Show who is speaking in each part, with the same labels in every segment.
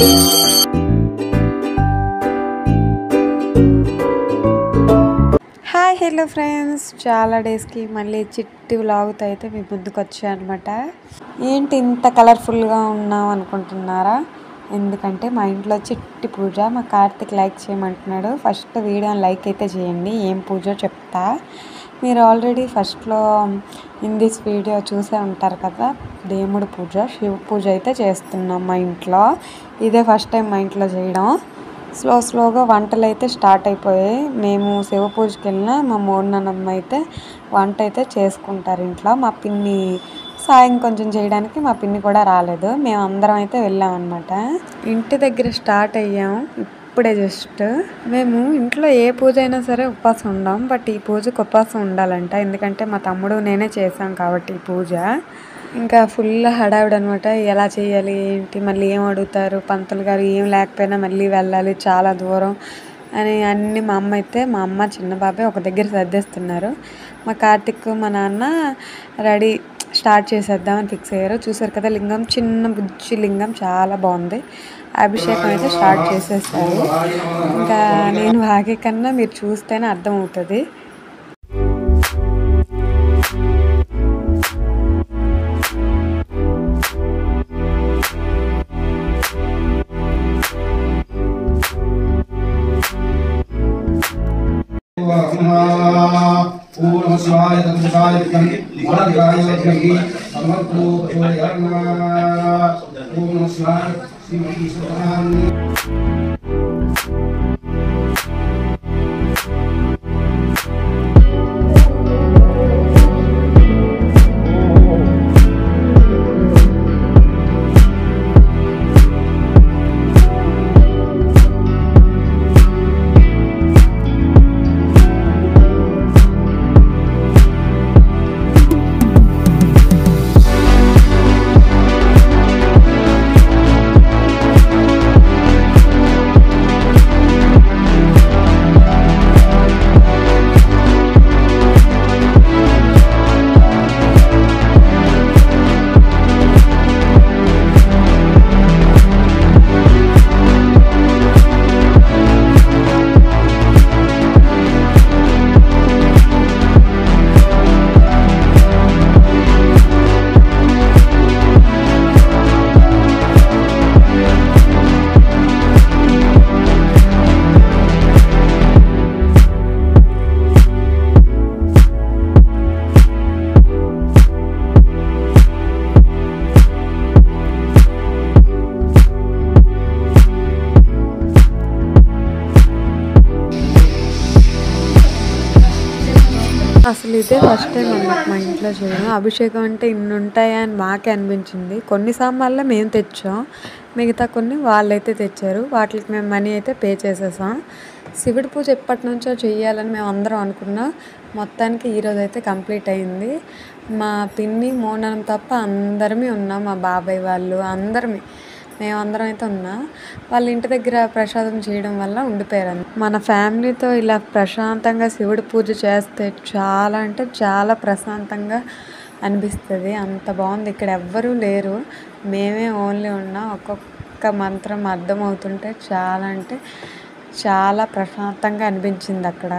Speaker 1: Hi hello friends, చాలా డేస్కి మళ్ళీ చిట్టి వ్లాగ్తో అయితే మీ ముందుకు వచ్చాను అనమాట. ఏంటి ఇంత కలర్ఫుల్గా ఉన్నాం అనుకుంటున్నారా? ఎందుకంటే మా ఇంట్లో చిట్టి పూజ. మా కార్తిక్ లైక్ చేయమంటున్నాడు. ఫస్ట్ వీడియోని లైక్ అయితే చేయండి. ఏం పూజో చెప్తా. మీరు ఆల్రెడీ ఫస్ట్లో ఇన్ దిస్ వీడియో చూసే ఉంటారు కదా, దేవుడి పూజ, శివ పూజ అయితే చేస్తున్నాం మా ఇంట్లో. ఇదే ఫస్ట్ టైం మా ఇంట్లో చేయడం. స్లోగా వంటలు అయితే స్టార్ట్ అయిపోయాయి. మేము శివ పూజకి వెళ్ళినా మా మూడనమ్మ అయితే వంట అయితే చేసుకుంటారు ఇంట్లో. మా పిన్ని సాయం కొంచెం చేయడానికి మా పిన్ని కూడా రాలేదు. మేము అందరం అయితే వెళ్ళామన్నమాట. ఇంటి దగ్గర స్టార్ట్ అయ్యాము ఇప్పుడే. జస్ట్ మేము ఇంట్లో ఏ పూజ అయినా సరే ఉపవాసం ఉండాం, బట్ ఈ పూజకు ఉపవాసం ఉండాలంట. ఎందుకంటే మా తమ్ముడు నేనే చేసాం కాబట్టి ఈ పూజ. ఇంకా ఫుల్ హడావిడి అనమాట. ఎలా చేయాలి ఏంటి, మళ్ళీ ఏం అడుగుతారు, పంతులు గారు ఏం లేకపోయినా మళ్ళీ వెళ్ళాలి చాలా దూరం అని అన్నీ మా అమ్మ చిన్న బాబాయ్ ఒక దగ్గర సర్దేస్తున్నారు. మా కార్తిక్ మా నాన్న రెడీ స్టార్ట్ చేసేద్దామని ఫిక్స్ అయ్యారు. చూసారు కదా లింగం, చిన్న బుజ్జి లింగం, చాలా బాగుంది. అభిషేకం అయితే స్టార్ట్ చేసేసారు. ఇంకా నేను వాగే కన్నా మీరు చూస్తేనే అర్థమవుతుంది.
Speaker 2: ఓం శివాయ తత్సాయ వరదాయ సమర్పో ప్రచోదయాత్మా. ఓం శివాయ శ్రీమతి సుధాన్ని.
Speaker 1: అసలు ఇదే ఫస్ట్ టైం అన్నమాట మా ఇంట్లో చేయడం. అభిషేకం అంటే ఇన్ని ఉంటాయా అని మాకే అనిపించింది. కొన్ని సామాన్లు మేము తెచ్చాం, మిగతా కొన్ని వాళ్ళైతే తెచ్చారు. వాటికి మేము మనీ అయితే పే చేసేసాం. శివుడి పూజ ఎప్పటి నుంచో చెయ్యాలని మేము అందరం అనుకున్నాం. మొత్తానికి ఈరోజు అయితే కంప్లీట్ అయింది. మా పిన్ని మోననం తప్ప అందరమే ఉన్నాం. మా బాబాయ్ వాళ్ళు మేమందరం అయితే ఉన్నాం. వాళ్ళ ఇంటి దగ్గర ప్రసాదం చేయడం వల్ల ఉండిపోయారు. మన ఫ్యామిలీతో ఇలా ప్రశాంతంగా శివుడి పూజ చేస్తే చాలా అంటే చాలా ప్రశాంతంగా అనిపిస్తుంది. అంత బాగుంది. ఇక్కడ ఎవ్వరూ లేరు, మేమే ఓన్లీ ఉన్నాం. ఒక్కొక్క మంత్రం అర్థమవుతుంటే చాలా అంటే చాలా ప్రశాంతంగా అనిపించింది అక్కడ.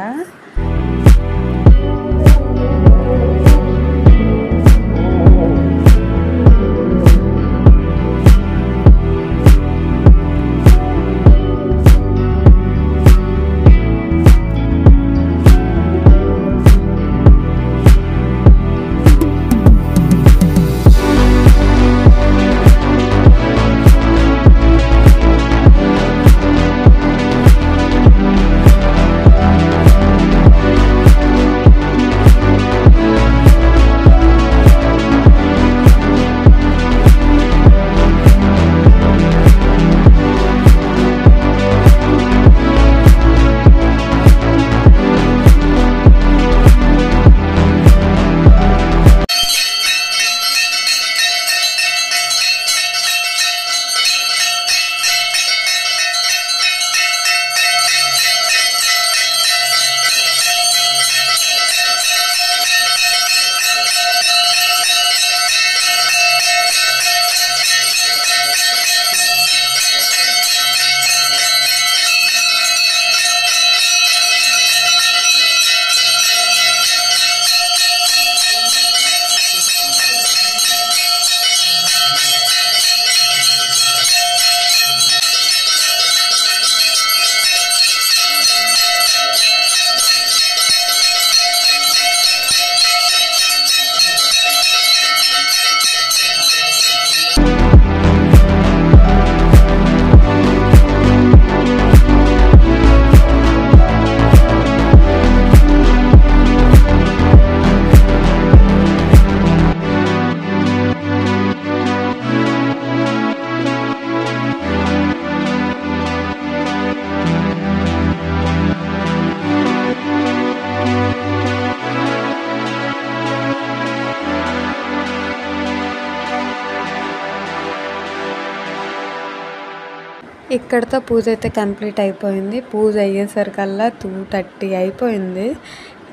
Speaker 1: ఇక్కడితో పూజ అయితే కంప్లీట్ అయిపోయింది. పూజ అయ్యేసరికల్లా 2:30 అయిపోయింది.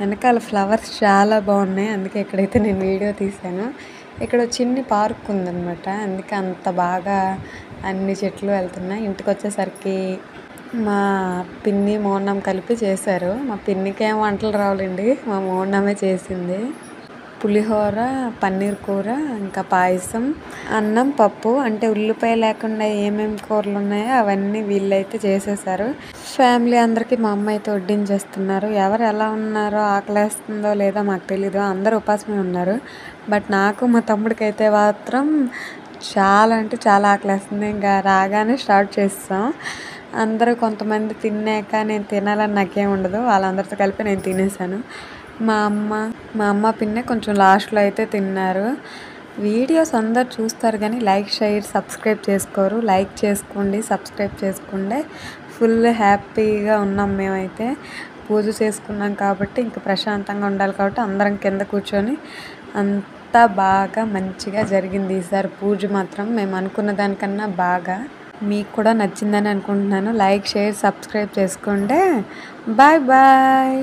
Speaker 1: వెనకాల ఫ్లవర్స్ చాలా బాగున్నాయి, అందుకే ఇక్కడైతే నేను వీడియో తీశాను. ఇక్కడ చిన్ని పార్క్ ఉందన్నమాట, అందుకే అంత బాగా అన్ని చెట్లు వెళ్తున్నాయి. ఇంటికి వచ్చేసరికి మా పిన్ని మోన్నం కలిపి చేశారు. మా పిన్నికి ఏం వంటలు రావులేండి, మా మోన్నమే చేసింది. పులిహోర, పన్నీర్ కూర, ఇంకా పాయసం, అన్నం, పప్పు, అంటే ఉల్లిపాయ లేకుండా ఏమేమి కూరలు ఉన్నాయో అవన్నీ వీళ్ళైతే చేసేసారు. ఫ్యామిలీ అందరికీ మా అమ్మ అయితే వడ్డించేస్తున్నారు. ఎవరు ఎలా ఉన్నారో, ఆకలేస్తుందో లేదో మాకు తెలీదు, అందరూ ఉపాసమే ఉన్నారు. బట్ నాకు మా తమ్ముడికి అయితే మాత్రం చాలా అంటే చాలా ఆకలేస్తుంది. ఇంకా రాగానే స్టార్ట్ చేస్తాం. అందరూ కొంతమంది తిన్నాక నేను తినాలని నాకేం ఉండదు, వాళ్ళందరితో కలిపి నేను తినేసాను. మా అమ్మ పిన్నే కొంచెం లాస్ట్లో అయితే తిన్నారు. వీడియోస్ అందరు చూస్తారు కానీ లైక్, షేర్, సబ్స్క్రైబ్ చేసుకోరు. లైక్ చేసుకోండి, సబ్స్క్రైబ్ చేసుకోండి. ఫుల్ హ్యాపీగా ఉన్నాం మేమైతే. పూజ చేసుకున్నాం కాబట్టి ఇంకా ప్రశాంతంగా ఉండాలి కాబట్టి అందరం కింద కూర్చొని అంతా బాగా మంచిగా జరిగింది ఈసారి పూజ మాత్రం. మేము అనుకున్న దానికన్నా బాగా. మీకు కూడా నచ్చిందని అనుకుంటున్నాను. లైక్, షేర్, సబ్స్క్రైబ్ చేసుకోండి. Bye bye.